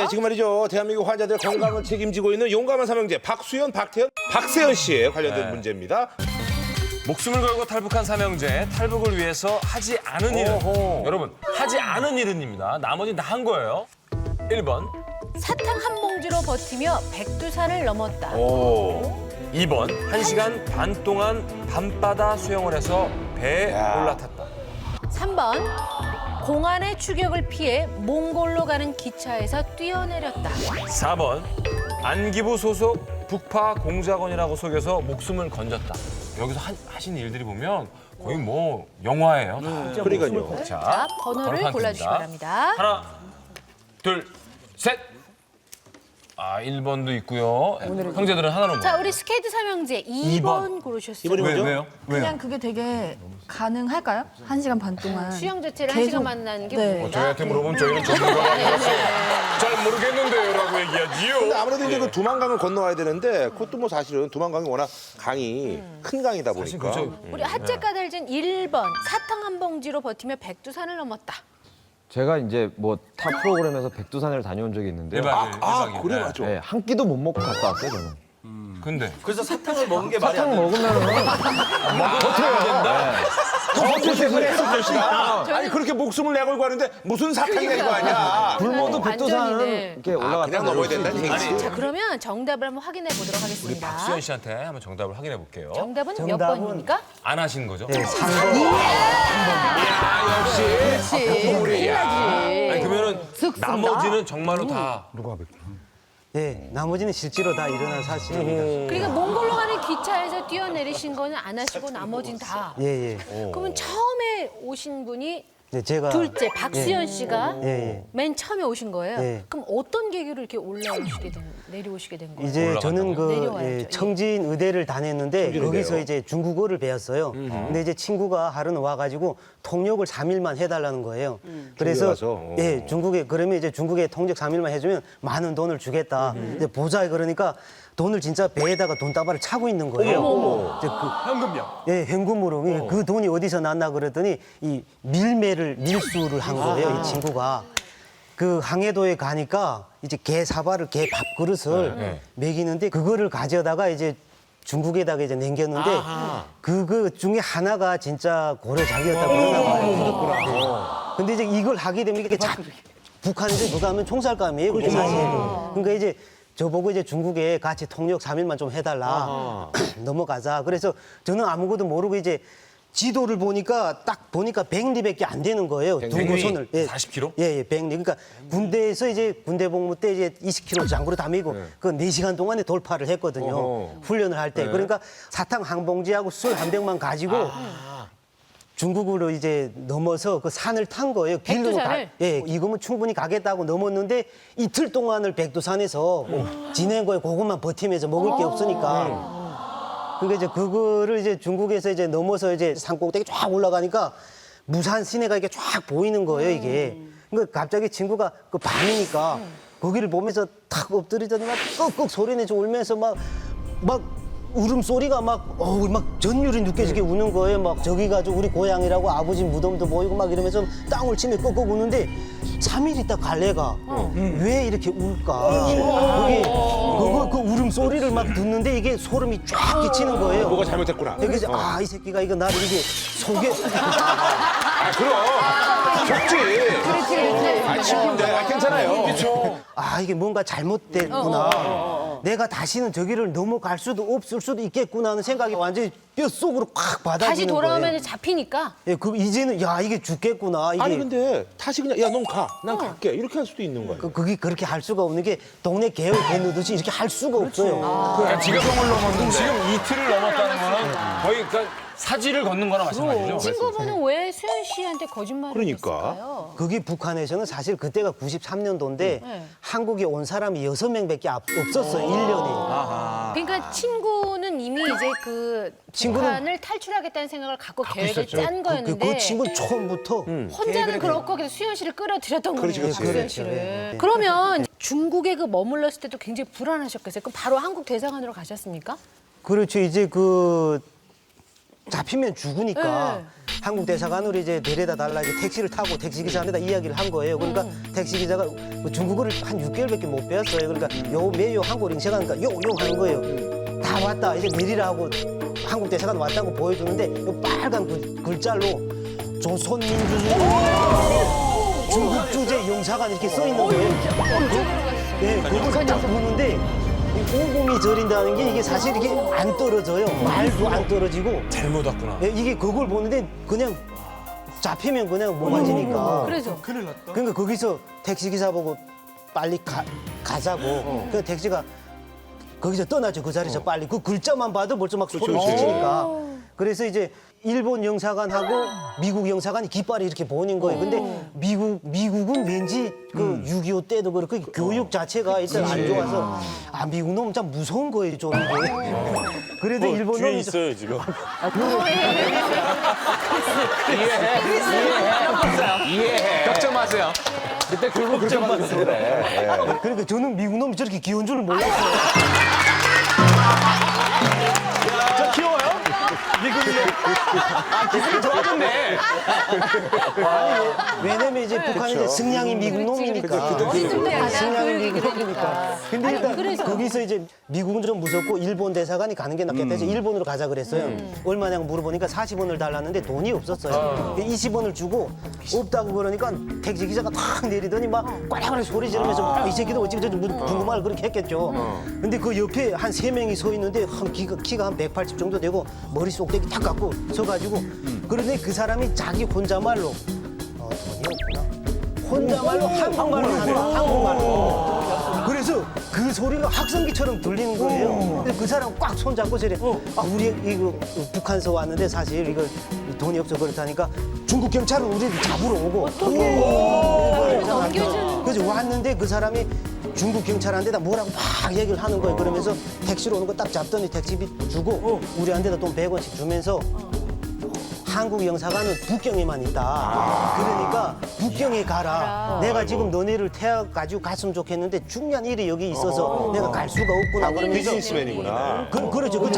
네, 지금 말이죠. 대한민국 환자들 건강을 책임지고 있는 용감한 삼형제 박수현, 박태현, 박세현 씨에 관련된 문제입니다. 목숨을 걸고 탈북한 삼형제, 탈북을 위해서 하지 않은 일은 여러분, 하지 않은 일은입니다. 나머지는 다 한 거예요. 1번, 사탕 한 봉지로 버티며 백두산을 넘었다. 2번, 1시간 반 동안 밤바다 수영을 해서 배에 올라탔다. 3번 공안의 추격을 피해 몽골로 가는 기차에서 뛰어내렸다. 4번, 안기부 소속 북파 공작원이라고 속여서 목숨을 건졌다. 여기서 하신 일들이 보면 거의 뭐 영화예요. 그러니까요. 자, 번호를 번호 골라주시기 칸입니다. 바랍니다. 하나, 둘, 셋. 1번도 있고요. 형제들은 하나로 자, 우리 스케이트 삼형제 2번 고르셨어요. 이번이 뭐죠? 왜요? 그냥 그게 되게 가능할까요? 1시간 반 동안. 수영 자체를 계속- 1시간 만나는 게 네. 뭐다? 저희한테 물어보면 저희는 전문가가 아니라서 잘 모르겠는데요라고 얘기하지요. 근데 아무래도 이제 그 두만강을 건너와야 되는데 그것도 뭐 사실은 두만강이 워낙 강이 큰 강이다 보니까. 그렇죠. 우리 핫재 까달진 1번 사탕 한 봉지로 버티며 백두산을 넘었다. 제가 이제 뭐 타 프로그램에서 백두산을 다녀온 적이 있는데요. 1박일. 그래 맞죠. 네, 한 끼도 못 먹고 갔다 왔어요, 저는. 근데 그래서 사탕을 먹은 게 말이 사탕 먹으면은 아니 그렇게 목숨을 내걸고 하는데 무슨 사탕이야 이거 아니야. 굶어도 백두산은 완전히네. 이렇게 올라갔다 그냥 넘어야 된다는 얘기지. 자, 그러면 정답을 한번 확인해 보도록 하겠습니다. 박수현 씨한테 한번 정답을 확인해 볼게요. 정답은 몇 번입니까? 안 하신 거죠? 그렇지. 큰일 나지. 아니 그러면은 나머지는 정말로 다 네, 나머지는 실제로 다 일어난 사실입니다. 그러니까 몽골로 가는 기차에서 뛰어내리신 거는 안 하시고 나머진 다. 예, 예. 그러면 처음에 오신 분이 네, 제가 둘째 박수현 씨가 예, 예. 맨 처음에 오신 거예요. 예. 그럼 어떤 계기로 이렇게 내려오시게 된 거예요? 이제 저는 그 내려와야죠. 예, 청진 의대를 다녔는데 거기서 의대요? 이제 중국어를 배웠어요. 근데 이제 친구가 하루는 와가지고 통역을 3일만 해달라는 거예요. 그래서 가서? 예, 중국에 그러면 이제 중국에 통역 3일만 해주면 많은 돈을 주겠다. 이제 보자 그러니까 돈을 진짜 배에다가 돈다발을 차고 있는 거예요. 이제 현금요? 예, 현금으로. 그 돈이 어디서 났나 그랬더니 이 밀수를 한 거예요, 이 친구가. 그 항해도에 가니까 이제 개 사발을 개 밥그릇을 먹이는데 그거를 가져다가 이제 중국에다가 이제 남겼는데 그거 중에 하나가 진짜 고려장이었다고 그러나 봐요. 근데 이제 이걸 하게 되면 이게 북한에서 누가 하면 총살감이에요, 그게 사실. 그러니까 이제 저보고 이제 중국에 같이 통역 3일만 좀 해달라. 넘어가자. 그래서 저는 아무것도 모르고 이제 지도를 보니까 딱 보니까 100리밖에 안 되는 거예요. 두 고선을. 40km? 예, 100리. 그러니까 군대에서 이제 군대 복무 때 이제 20km 장구로 다 메고 그 4시간 동안에 돌파를 했거든요. 훈련을 할 때. 그러니까 사탕 한 봉지하고 술 한 병만 가지고 중국으로 이제 넘어서 그 산을 탄 거예요. 백두산을? 예, 이거면 충분히 가겠다고 넘었는데 이틀 동안을 백두산에서 지낸 거예요. 그것만 버티면서 먹을 게 없으니까. 그러니까 이제 그거를 이제 중국에서 이제 넘어서 이제 산 꼭대기 쫙 올라가니까 무산 시내가 이게 쫙 보이는 거예요, 이게. 그러니까 갑자기 친구가 그 밤이니까 거기를 보면서 탁 엎드리더니 막 꺽꺽 소리 내서 울면서 막 울음소리가 막 전율이 느껴지게 우는 거예요. 막 저기 가지고 우리 고향이라고 아버지 무덤도 보이고 막 이러면서 땅을 치며 꺽꺽 우는데 3일 있다 갈래가 왜 이렇게 울까? 그게 그 울음소리를 막 듣는데 이게 소름이 쫙 끼치는 거예요. 뭐가 잘못했구나. 그래서 이 새끼가 이거 나를 이게 속에 그럼 속지. 그렇지. 친구인데 괜찮아요. 그렇죠. 이게 뭔가 잘못됐구나. 내가 다시는 저기를 넘어갈 수도 없을 수도 있겠구나 하는 생각이 완전히 뼈속으로 확 받아지는 다시 돌아오면 거예요. 잡히니까. 예, 그 이제는 이게 죽겠구나. 이게 아니 근데 다시 그냥 야 넌 가, 난 갈게 이렇게 할 수도 있는 거예요. 그게 그렇게 할 수가 없는 게 동네 개를 개누듯이 이렇게 할 수가 없어요. 그러니까 지금 이틀을 넘었다는 거는 거의 그러니까 사지를 걷는 거나 마찬가지죠. 친구분은 왜 수현 씨한테 거짓말을 그러니까. 했을까요? 그게 북한에서는 사실 그때가 93년도인데 한국에 온 사람이 6명밖에 없었어요, 1년에. 그러니까 친구는 이미 이제 그 북한을 탈출하겠다는 생각을 갖고 계획을 짠 거였는데 그 친구는 처음부터 혼자는 그렇고 그래서 수현 씨를 끌어들였던 거예요. 그렇지. 박수현 씨를. 그러면 중국에 그 머물렀을 때도 굉장히 불안하셨겠어요. 그럼 바로 한국 대사관으로 가셨습니까? 그렇죠. 이제 그 잡히면 죽으니까 한국 대사관으로 이제 데려다 달라 이제 택시를 타고 택시 기사한테다 이야기를 한 거예요. 그러니까 택시 기사가 중국어를 한 6개월밖에 못 배웠어요. 그러니까 요 매요 한국 링세가니까 요 하는 거예요. 다 왔다 이제 내리라 하고 한국 대사관 왔다고 보여주는데 요 빨간 글자로 조선민주주의 중국 주재 영사관 이렇게 써 있는 거예요. 네, 그걸 딱 보는데 이 오금이 저린다는 게 이게 사실 이게 안 떨어져요. 말도 안 떨어지고. 잘못 왔구나. 네, 이게 그걸 보는데 그냥 잡히면 그냥 못 맞으니까. 그래서 그러니까 거기서 택시 기사 보고 빨리 가자고. 그 택시가 거기서 떠나죠. 그 자리에서 빨리. 그 글자만 봐도 벌써 막 소리 지르니까. 그래서 이제 일본 영사관하고 미국 영사관이 깃발이 이렇게 보이는 거예요. 근데 미국은 왠지 그 6.25 때도 그렇고 교육 자체가 일단 안 좋아서 아 미국 놈 참 무서운 거예요, 좀 이게. 그래도 일본 놈이 있어요 지금. 이해해. 걱정 마세요. 그때 그걸 걱정하면서 그래. 그러니까 저는 미국 놈이 저렇게 귀여운 줄 몰랐어요. 저 귀여워요? 미국이. 아, 기분이 좋아졌네. 왜냐면 이제 북한이 이제 승량이 미국 놈이니까. 어리들 때 가장 그 승량이 얘기를 미국 하니까. 놈이니까. 근데 일단 그래서. 거기서 이제 미국은 좀 무섭고 일본 대사관이 가는 게 낫겠다 해서 일본으로 가자 그랬어요. 얼마냐고 물어보니까 40원을 달랐는데 돈이 없었어요. 20원을 주고 없다고 그러니까 택시 기사가 탁 내리더니 막 꽈라꽈라 소리 지르면서 막 이 새끼도 어찌저찌 궁금한 걸 그렇게 했겠죠. 근데 그 옆에 한 3명이 서 있는데 한 키가 한 180 정도 되고 머리 쏙대기 탁 갖고 서가지고 그런데 그 사람이 자기 혼자말로 돈이 없구나. 혼자말로 한국말로 하는 한국말로. 그래서 그 소리가 확성기처럼 들리는 거예요. 근데 그 사람 꽉 손잡고 저래. 아, 우리 이거 북한서 왔는데 사실 이거 돈이 없어 그렇다니까 중국 경찰은 우리를 잡으러 오고. 넘겨주는 그래서 왔는데 그 사람이 중국 경찰한테다 뭐라고 막 얘기를 하는 거예요. 그러면서 택시로 오는 거 딱 잡더니 택시비 주고 우리한테다 돈 100원씩 주면서 한국 영사관은 북경에만 있다. 그러니까 북경에 가라. 내가 지금 너네를 태워가지고 갔으면 좋겠는데 중요한 일이 여기 있어서 내가 갈 수가 없구나. 그러면서 비즈니스맨이구나. 그렇죠. 그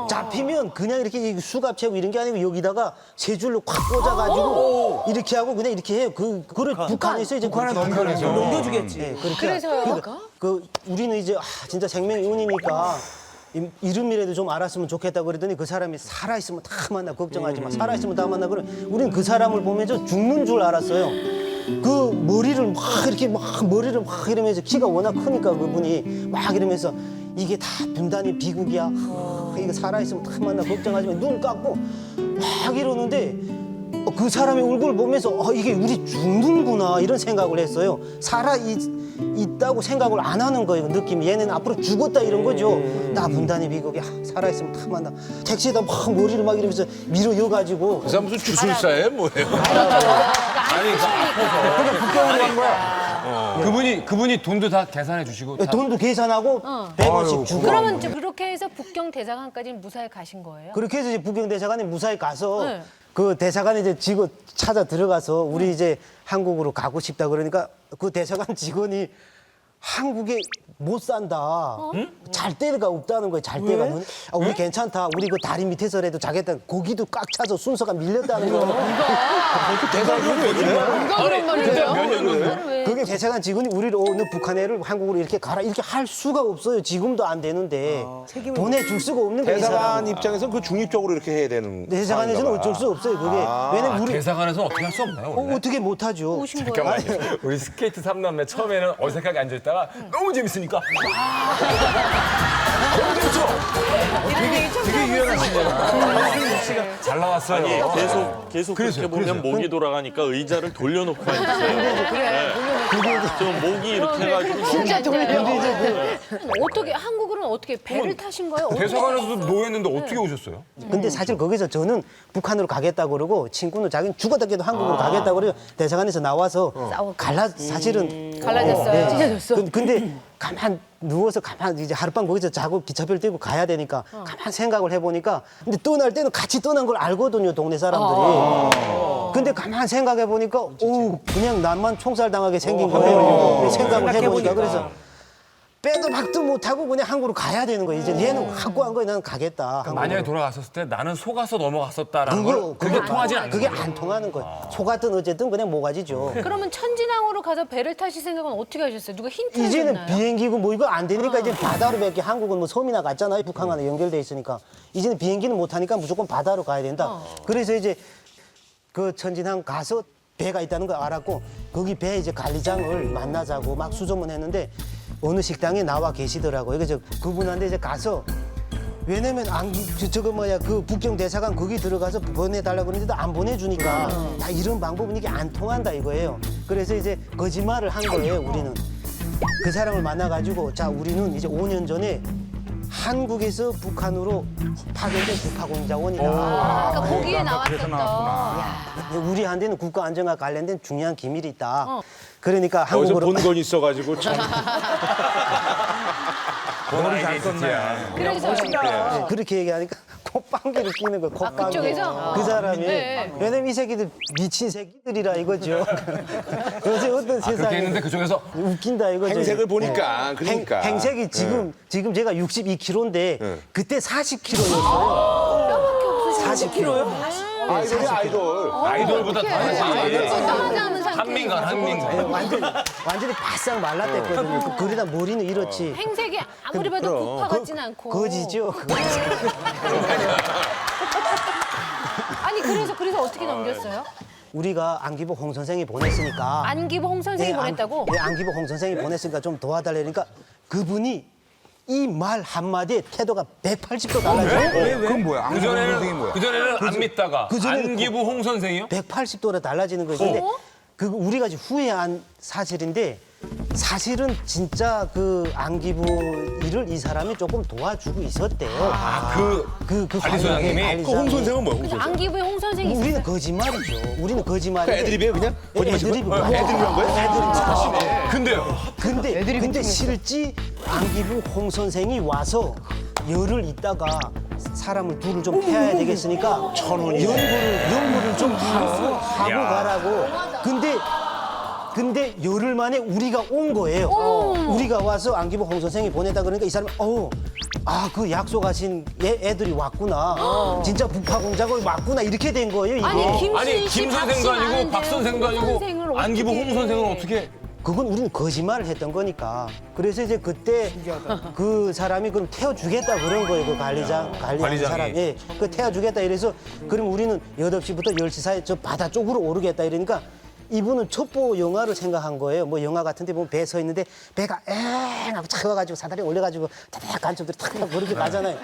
잡히면 그냥 이렇게 수갑 채고 이런 게 아니고 여기다가 세 줄로 콱 꽂아가지고 이렇게 하고 그냥 이렇게 해요. 그걸 북한에서 이제 넘겨주겠지. 네, 그렇게. 그래서요? 그러니까 우리는 이제 진짜 생명의 은이니까 이름이라도 좀 알았으면 좋겠다 그랬더니 그 사람이 살아있으면 다 만나 걱정하지 마. 살아있으면 다 만나. 그래. 우리는 그 사람을 보면서 죽는 줄 알았어요. 그 머리를 막 이렇게 머리를 막 이러면서 키가 워낙 크니까 그분이 막 이러면서 이게 다 분단이 비극이야. 이거 살아있으면 다 만나 걱정하지 마. 눈 감고 막 이러는데 그 사람의 얼굴을 보면서 이게 우리 죽는구나 이런 생각을 했어요. 있다고 생각을 안 하는 거예요. 느낌이 얘는 앞으로 죽었다 이런 거죠. 나 분단의 비극이 살아있으면 다 만나. 택시에다 막 머리를 막 이러면서 밀어 여가지고 그 사람 무슨 주술사예요 뭐예요? 북경으로 간 거야. 그분이 돈도 다 계산해 주시고. 돈도 계산하고 100원씩 주고. 그러면 이제 그렇게 해서 북경 대사관까지 무사히 가신 거예요? 그렇게 해서 이제 북경 대사관에 무사히 가서 네. 그 대사관에 이제 직원 찾아 들어가서 우리 이제 한국으로 가고 싶다 그러니까 그 대사관 직원이 한국에 못 산다. 잘 데가 없다는 거예요. 잘 데가. 우리 괜찮다. 우리 그 다리 밑에서라도 자겠다. 고기도 꽉 차서 순서가 밀렸다는 거. 누가 그런 말이에요? 그게 대사관 직원이 우리를 너 북한 애를 한국으로 이렇게 가라 이렇게 할 수가 없어요. 지금도 안 되는데 보내줄 수가 없는 거예요. 이 대사관 사람은. 입장에서는 그 중립적으로 이렇게 해야 되는. 대사관에서는 어쩔 수 없어요. 그게 왜냐면 우리 대사관에서 어떻게 할 수 없나요? 원래? 어떻게 못하죠. 오신 거예요? 우리 스케이트 3남매 처음에는 어색하게 앉아있다가 너무 재밌으니까 되게 유연하시네요. 잘 나왔어요. 계속 그렇게 보면 목이 돌아가니까 의자를 돌려놓고 앉으세요. 좀 목이 이렇게 해가지고 진짜 돌려요. 어떻게 한국으로는 어떻게 배를 타신 거예요? 어떻게? 대사관에서도 노했는데 어떻게 오셨어요? 근데 사실 거기서 저는 북한으로 가겠다고 그러고 친구는 자기는 죽었다 깨도 한국으로 가겠다고 그래요. 대사관에서 나와서 사실은 갈라졌어요. 찢어졌어. 근데 가만 누워서 가만 이제 하룻밤 거기서 자고 기차표를 떼고 가야 되니까 가만 생각을 해보니까 근데 떠날 때는 같이 떠난 걸 알거든요 동네 사람들이. 근데 가만 생각해 보니까 그냥 나만 총살 당하게 생긴 거예요. 생각을 해보니까 그래서 빼도 박도 못하고 그냥 한국으로 가야 되는 거예요. 이제 얘는 갖고 간 거예요. 나는 가겠다. 한국으로. 만약에 돌아갔었을 때 나는 속아서 넘어갔었다라는 걸 그게 통하지 않는 그게 거예요. 안 통하는 거예요. 속았든 어쨌든 그냥 모가지죠. 그러면 천진항으로 가서 배를 타실 생각은 어떻게 하셨어요? 누가 힌트를 이제는 줬나요? 비행기고 뭐 이거 안 되니까 이제 바다로 밖에 한국은 뭐 섬이나 갔잖아요. 북한과는 연결돼 있으니까 이제는 비행기는 못 타니까 무조건 바다로 가야 된다. 그래서 이제 그 천진항 가서 배가 있다는 걸 알았고 거기 배 이제 관리장을 만나자고 막 수소문 했는데 어느 식당에 나와 계시더라고요. 그래서 그분한테 이제 가서 왜냐면 저거 뭐야 그 북경 대사관 거기 들어가서 보내달라고 그러는데도 안 보내주니까 다 이런 방법은 이게 안 통한다 이거예요. 그래서 이제 거짓말을 한 거예요. 우리는 그 사람을 만나가지고 자 우리는 이제 5년 전에 한국에서 북한으로 파견된 북파공작원이다. 그러니까 거기에 나왔었던. 우리한테는 국가 안정과 관련된 중요한 기밀이 있다. 그러니까 어디서 한국으로 본 건 있어가지고 참. 머리 잘 썼네. 그래서 네, 그렇게 얘기하니까 콧방귀를 끼는 거예요. 콧방귀. 그쪽에서? 그 사람이. 네. 왜냐면 이 새끼들 미친 새끼들이라 이거죠. 요새 어떤 그렇게 세상에 했는데 그쪽에서 웃긴다 이거죠. 행색을 보니까 그러니까. 행색이 지금 제가 62kg인데 그때 40kg였어요. 뼈밖에 없으시죠? 40kg요? 아이돌이 아이돌. 아이돌보다 더하지. 나오지 않은 상태. 한민간. 완전히 바싹 말랐댔거든요. 그러다 머리는 이렇지. 행색이 아무리 봐도 국파 같진 않고. 거지죠. 아니 그래서 어떻게 넘겼어요? 우리가 안기부 홍 선생이 보냈으니까. 안기부 홍 선생이 네, 보냈다고? 네, 안기부 홍 선생이 보냈으니까 좀 도와달라니까 그분이 이 말 한마디에 태도가 180도 달라져요. 그건 뭐야? 그전에는 안 믿다가 그전에는 안기부 홍 선생이요? 180도로 달라지는 거죠. 근데 그 우리가 지금 후회한 사실인데 사실은 진짜 그 안기부 일을 이 사람이 조금 도와주고 있었대요. 그 관리소장님이? 관리소장이. 그 홍 선생은 뭐야? 홍 선생? 안기부의 홍 선생이 있어요. 우리는 거짓말이죠. 우리는 거짓말이. 애드립이에요 그냥? 애드립이 애드립한 거예요? 근데요. 근데 실제 안기부 홍 선생이 와서 열흘 있다가 사람을 둘을 좀 패야 되겠으니까 연구를 좀 하고 가라고. 근데 열흘 만에 우리가 온 거예요. 우리가 와서 안기부 홍 선생이 보내다 그러니까 이 사람이 그 약속하신 애들이 왔구나. 진짜 북파공작원 왔구나. 이렇게 된 거예요, 이게. 아니 김 선생도 아니고 박 선생도 아니고 안기부 홍 선생은 어떻게? 그건 우리는 거짓말을 했던 거니까. 그래서 이제 그때 그 사람이 그럼 태워주겠다 그런 거예요. 그 관리하는 관리장이. 사람. 예. 그 태워주겠다 이래서 그럼 우리는 8시부터 10시 사이 저 바다 쪽으로 오르겠다 이러니까 이분은 첩보 영화를 생각한 거예요. 뭐 영화 같은 데 보면 배 서 있는데 배가 엥 하고 차가가지고 사다리 올려가지고 다닥 간첩들이 탁 그렇게 가잖아요.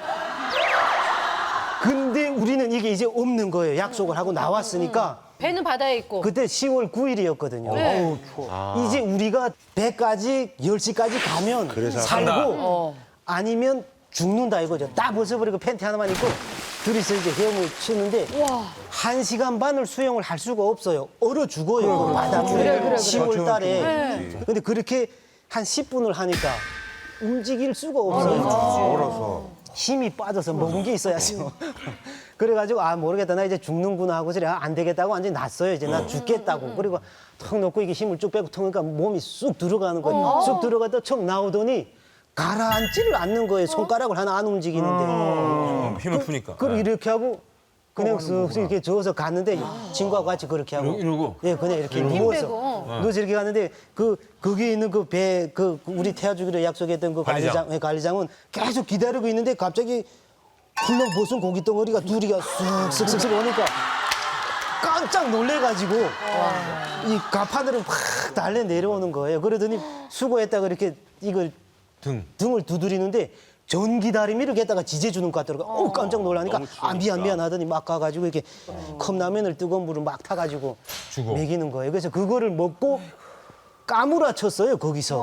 근데 우리는 이게 이제 없는 거예요. 약속을 하고 나왔으니까. 배는 바다에 있고. 그때 10월 9일이었거든요. 네. 이제 우리가 배까지 10시까지 가면 살고 아니면 죽는다 이거죠. 딱 벗어버리고 팬티 하나만 입고 둘이서 이제 헤엄을 치는데 1시간 반을 수영을 할 수가 없어요. 얼어 죽어요. 그 바닷물에 10월 달에. 근데 그렇게 한 10분을 하니까 움직일 수가 없어요. 힘이 빠져서 먹은 게 있어야죠. 그래가지고 모르겠다 나 이제 죽는구나 하고 그래 안 되겠다고 완전히 났어요. 이제 나 죽겠다고. 그리고 턱 놓고 이게 힘을 쭉 빼고 턱 놓으니까 몸이 쑥 들어가는 거예요. 쑥 들어가다 척 나오더니 가라앉지를 않는 거예요. 손가락을 하나 안 움직이는데. 힘을 푸니까. 그리고 이렇게 하고 그냥 쓱 이렇게 저어서 갔는데 친구하고 같이 그렇게 하고. 이러고? 예, 그냥 이렇게 누워서. 누워서 이렇게 갔는데 거기 있는 그 배 우리 태워주기로 약속했던 그 관리장은 계속 기다리고 있는데 갑자기 훌렁 벗은 고기 덩어리가 둘이가 쓱쓱쓱 오니까 깜짝 놀래가지고 이 가판으로 확 달래 내려오는 거예요. 그러더니 수고했다 그렇게 이걸 등을 두드리는데 전기 다리미를 갖다가 지져주는 것 같더라고요. 깜짝 놀라니까 미안 하더니 막 가가지고 이렇게 컵라면을 뜨거운 물을 막 타가지고 먹이는 거예요. 그래서 그거를 먹고 까무라쳤어요 거기서.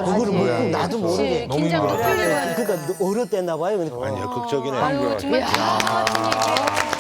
그거를 먹고 나도 모르게. 긴장도 풀리고. 그러니까 얼었댔나 봐요. 아니야 극적이네. 아유 정말 기가 막힌 얘기예요.